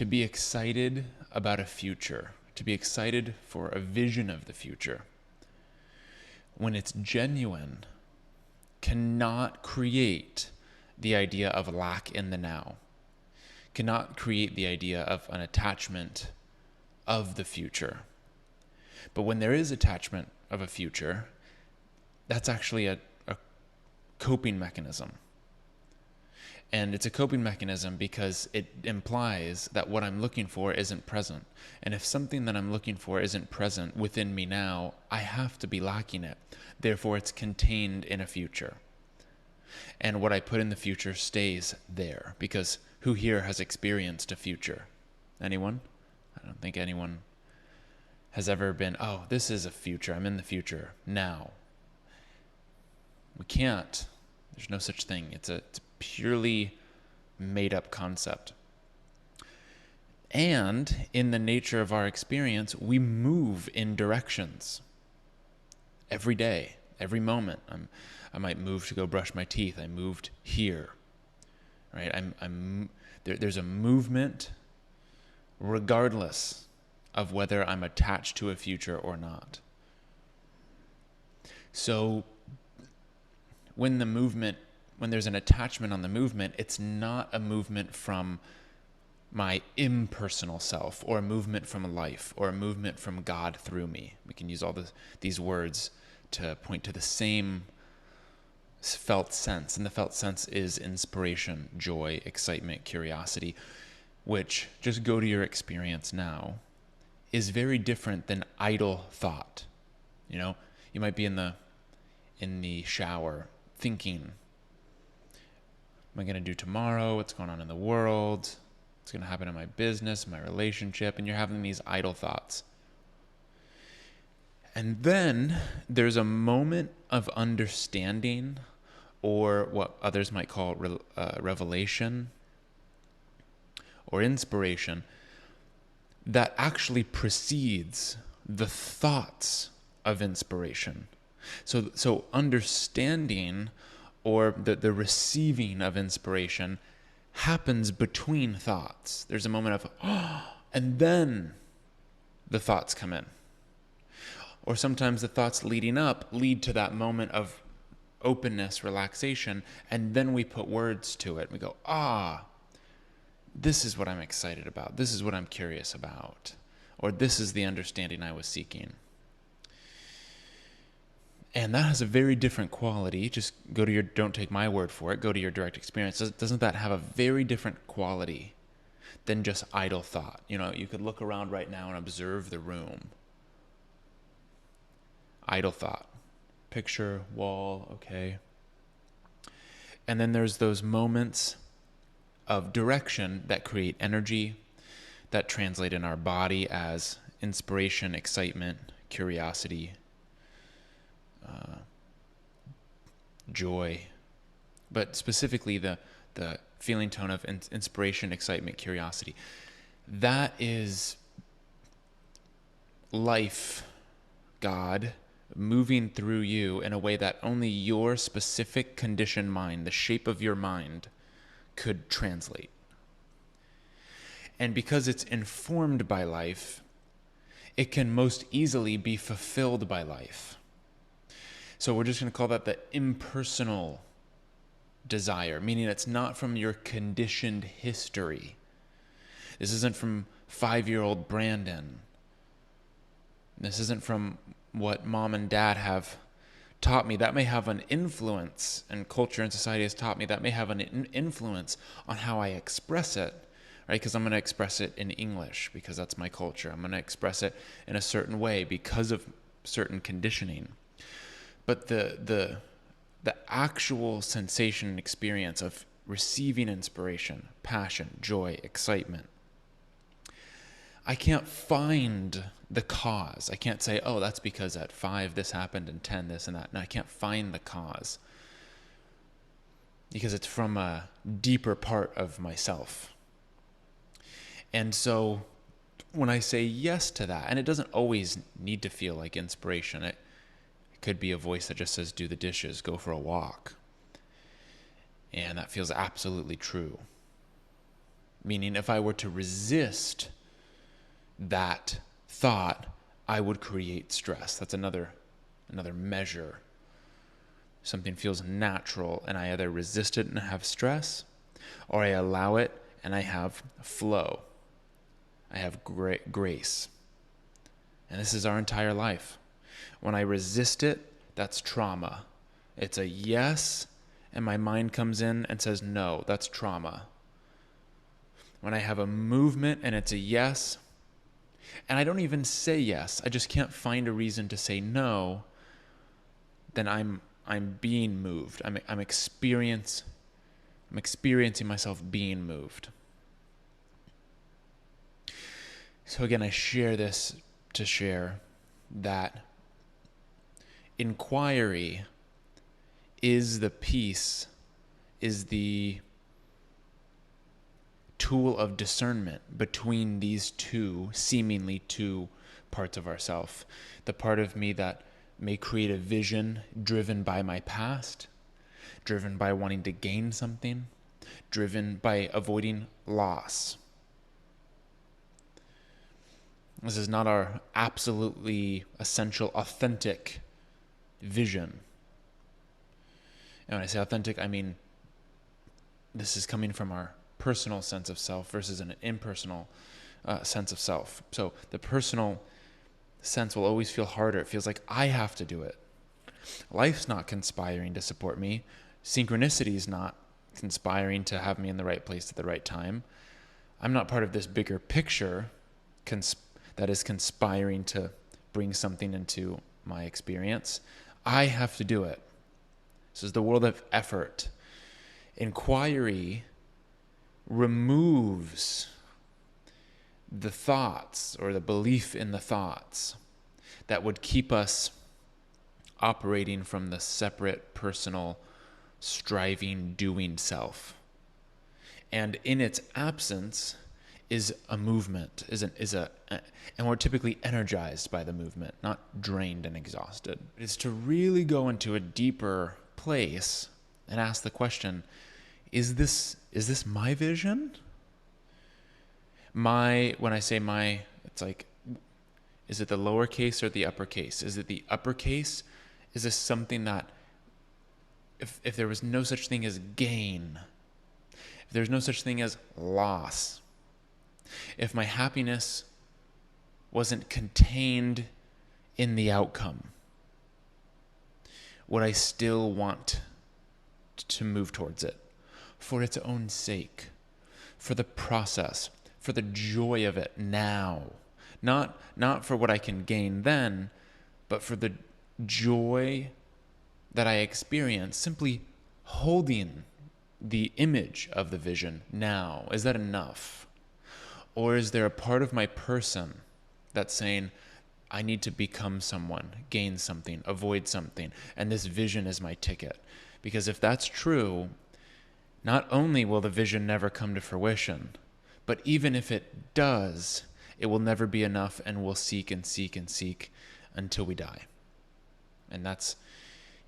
to be excited about a future, to be excited for a vision of the future, when it's genuine, cannot create the idea of lack in the now, cannot create the idea of an attachment of the future. But when there is attachment of a future, that's actually a coping mechanism. And it's a coping mechanism because it implies that what I'm looking for isn't present. And if something that I'm looking for isn't present within me now, I have to be lacking it. Therefore, it's contained in a future. And what I put in the future stays there, because who here has experienced a future? Anyone? I don't think anyone has ever been, oh, this is a future. I'm in the future now. We can't. There's no such thing. It's a purely made up concept. And in the nature of our experience, we move in directions every day, every moment. I might move to go brush my teeth. I moved here, right? There's a movement regardless of whether I'm attached to a future or not. So when there's an attachment on the movement, it's not a movement from my impersonal self, or a movement from life, or a movement from God through me. We can use all these words to point to the same felt sense, and the felt sense is inspiration, joy, excitement, curiosity, which, just go to your experience now, is very different than idle thought. You might be in the shower thinking, what am I going to do tomorrow? What's going on in the world? What's going to happen in my business, my relationship? And you're having these idle thoughts. And then there's a moment of understanding, or what others might call revelation or inspiration, that actually precedes the thoughts of inspiration. So understanding, or the receiving of inspiration, happens between thoughts. There's a moment of, and then the thoughts come in. Or sometimes the thoughts leading up lead to that moment of openness, relaxation, and then we put words to it. We go, this is what I'm excited about. This is what I'm curious about. Or this is the understanding I was seeking. And that has a very different quality. Just don't take my word for it, go to your direct experience. Doesn't that have a very different quality than just idle thought? You could look around right now and observe the room. Idle thought. Picture, wall, okay. And then there's those moments of direction that create energy, that translate in our body as inspiration, excitement, curiosity, joy, but specifically the feeling tone of inspiration, excitement, curiosity. That is life, God, moving through you in a way that only your specific conditioned mind, the shape of your mind, could translate. And because it's informed by life, it can most easily be fulfilled by life. So we're just going to call that the impersonal desire, meaning it's not from your conditioned history. This isn't from 5-year-old Brandon. This isn't from what mom and dad have taught me. That may have an influence, and culture and society has taught me that may have an influence on how I express it, right? Because I'm going to express it in English because that's my culture. I'm going to express it in a certain way because of certain conditioning. But the actual sensation and experience of receiving inspiration, passion, joy, excitement, I can't find the cause. I can't say, oh, that's because at 5 this happened and 10 this and that. No, I can't find the cause because it's from a deeper part of myself. And so when I say yes to that, and it doesn't always need to feel like inspiration. It could be a voice that just says, do the dishes, go for a walk. And that feels absolutely true. Meaning, if I were to resist that thought, I would create stress. That's another measure. Something feels natural and I either resist it and have stress, or I allow it and I have flow. I have grace. And this is our entire life. When I resist it, that's trauma. It's a yes, and my mind comes in and says no. That's trauma. When I have a movement and it's a yes, and I don't even say yes, I just can't find a reason to say no, then I'm being moved. I'm experiencing myself being moved. So again, I share this to share that inquiry is the tool of discernment between these seemingly two parts of ourself. The part of me that may create a vision driven by my past, driven by wanting to gain something, driven by avoiding loss. This is not our absolutely essential, authentic vision. And when I say authentic, I mean this is coming from our personal sense of self versus an impersonal sense of self. So the personal sense will always feel harder. It feels like I have to do it. Life's not conspiring to support me. Synchronicity is not conspiring to have me in the right place at the right time. I'm not part of this bigger picture that is conspiring to bring something into my experience. I have to do it. This is the world of effort. Inquiry removes the thoughts or the belief in the thoughts that would keep us operating from the separate, personal, striving, doing self. And in its absence is a movement, and we're typically energized by the movement, not drained and exhausted. It's to really go into a deeper place and ask the question, is this my vision? When I say my, it's like, is it the lowercase or the uppercase? Is it the uppercase? Is this something that, if there was no such thing as gain, if there's no such thing as loss, if my happiness wasn't contained in the outcome, would I still want to move towards it for its own sake, for the process, for the joy of it now? Not for what I can gain then, but for the joy that I experience simply holding the image of the vision now. Is that enough? Or is there a part of my person that's saying, I need to become someone, gain something, avoid something, and this vision is my ticket? Because if that's true, not only will the vision never come to fruition, but even if it does, it will never be enough, and we'll seek and seek and seek until we die. And that's,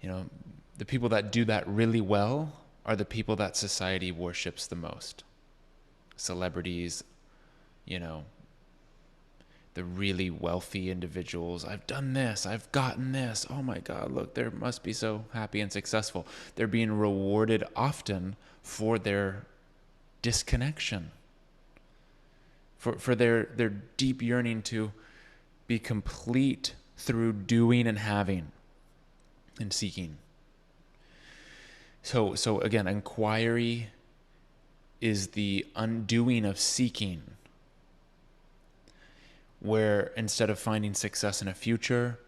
the people that do that really well are the people that society worships the most. Celebrities, the really wealthy individuals. I've done this, I've gotten this. Oh my God, look, they must be so happy and successful. They're being rewarded often for their disconnection, for their deep yearning to be complete through doing and having and seeking. So again, inquiry is the undoing of seeking, where instead of finding success in a future,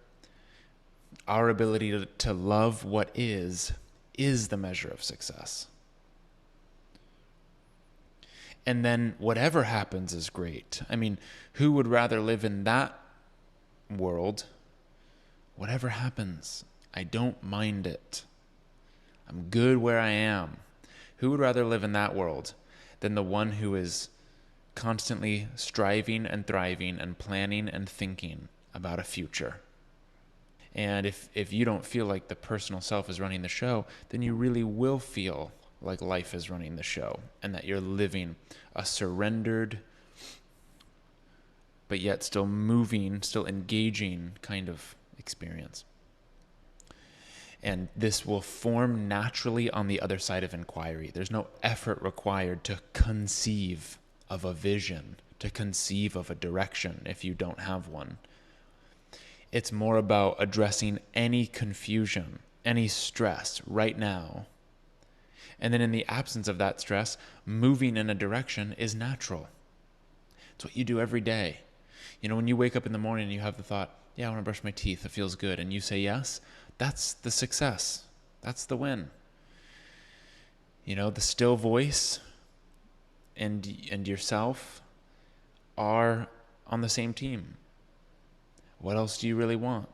our ability to love what is the measure of success. And then whatever happens is great. I mean, who would rather live in that world? Whatever happens, I don't mind it. I'm good where I am. Who would rather live in that world than the one who is constantly striving and thriving and planning and thinking about a future? And if you don't feel like the personal self is running the show, then you really will feel like life is running the show, and that you're living a surrendered, but yet still moving, still engaging kind of experience. And this will form naturally on the other side of inquiry. There's no effort required to conceive of a vision, to conceive of a direction if you don't have one. It's more about addressing any confusion, any stress right now. And then in the absence of that stress, moving in a direction is natural. It's what you do every day. You know, when you wake up in the morning and you have the thought, yeah, I want to brush my teeth, it feels good, and you say yes, that's the success. That's the win. You know, the still voice and yourself are on the same team. What else do you really want?